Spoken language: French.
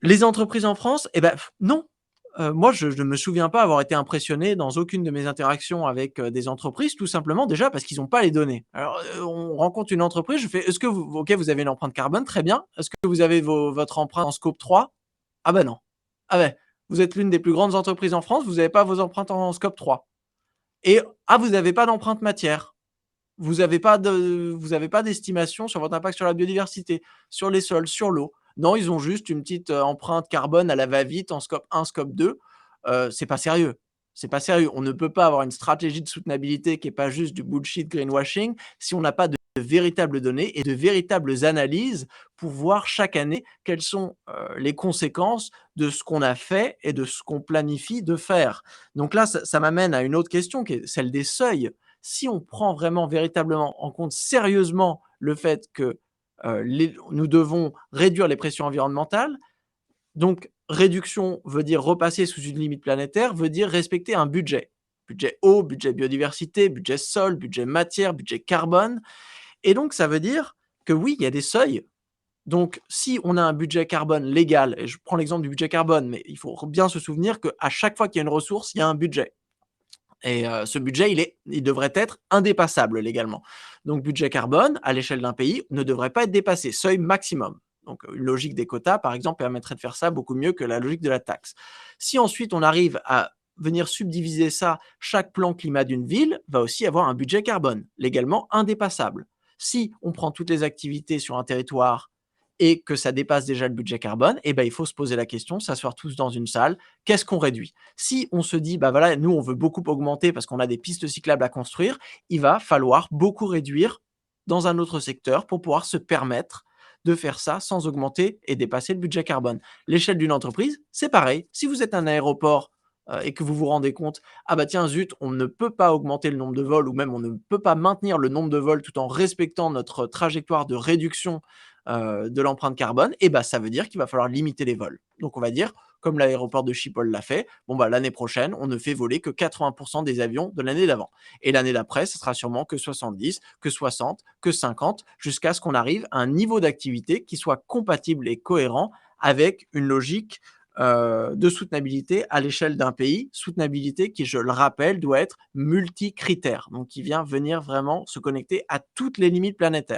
Les entreprises en France, eh ben, non. Moi, je ne me souviens pas avoir été impressionné dans aucune de mes interactions avec, des entreprises, tout simplement déjà parce qu'ils ont pas les données. Alors, on rencontre une entreprise, je fais: «Est-ce que vous OK, vous avez une empreinte carbone, très bien. Est-ce que vous avez votre empreinte en scope 3?» «Ah bah, non». «Ah ouais, vous êtes l'une des plus grandes entreprises en France, vous avez pas vos empreintes en scope 3 et ah, vous avez pas d'empreinte matière. Vous avez pas d'estimation sur votre impact sur la biodiversité, sur les sols, sur l'eau. Non, ils ont juste une petite, empreinte carbone à la va-vite en scope 1, scope 2. C'est pas sérieux. C'est pas sérieux. On ne peut pas avoir une stratégie de soutenabilité qui est pas juste du bullshit greenwashing si on n'a pas de véritables données et de véritables analyses pour voir chaque année quelles sont, les conséquences de ce qu'on a fait et de ce qu'on planifie de faire. Donc là, ça m'amène à une autre question qui est celle des seuils. Si on prend vraiment véritablement en compte sérieusement le fait que, nous devons réduire les pressions environnementales, donc réduction veut dire repasser sous une limite planétaire, veut dire respecter un budget. Budget eau, budget biodiversité, budget sol, budget matière, budget carbone et donc ça veut dire que oui, il y a des seuils. Donc si on a un budget carbone légal et je prends l'exemple du budget carbone, mais il faut bien se souvenir qu'à chaque fois qu'il y a une ressource, il y a un budget. Et ce budget, il devrait être indépassable légalement. Donc budget carbone, à l'échelle d'un pays, ne devrait pas être dépassé, seuil maximum. Donc une logique des quotas, par exemple, permettrait de faire ça beaucoup mieux que la logique de la taxe. Si ensuite on arrive à venir subdiviser ça, chaque plan climat d'une ville va aussi avoir un budget carbone, légalement indépassable. Si on prend toutes les activités sur un territoire et que ça dépasse déjà le budget carbone, eh ben, il faut se poser la question, s'asseoir tous dans une salle, qu'est-ce qu'on réduit? Si on se dit, bah voilà, nous, on veut beaucoup augmenter parce qu'on a des pistes cyclables à construire, il va falloir beaucoup réduire dans un autre secteur pour pouvoir se permettre de faire ça sans augmenter et dépasser le budget carbone. L'échelle d'une entreprise, c'est pareil. Si vous êtes un aéroport et que vous vous rendez compte, ah bah tiens, zut, on ne peut pas augmenter le nombre de vols ou même on ne peut pas maintenir le nombre de vols tout en respectant notre trajectoire de réduction de l'empreinte carbone, et bah ça veut dire qu'il va falloir limiter les vols. Donc on va dire, comme l'aéroport de Schiphol l'a fait, bon bah l'année prochaine, on ne fait voler que 80% des avions de l'année d'avant. Et l'année d'après, ce sera sûrement que 70, que 60, que 50, jusqu'à ce qu'on arrive à un niveau d'activité qui soit compatible et cohérent avec une logique de soutenabilité à l'échelle d'un pays. Soutenabilité qui, je le rappelle, doit être multicritère, donc qui vient venir vraiment se connecter à toutes les limites planétaires.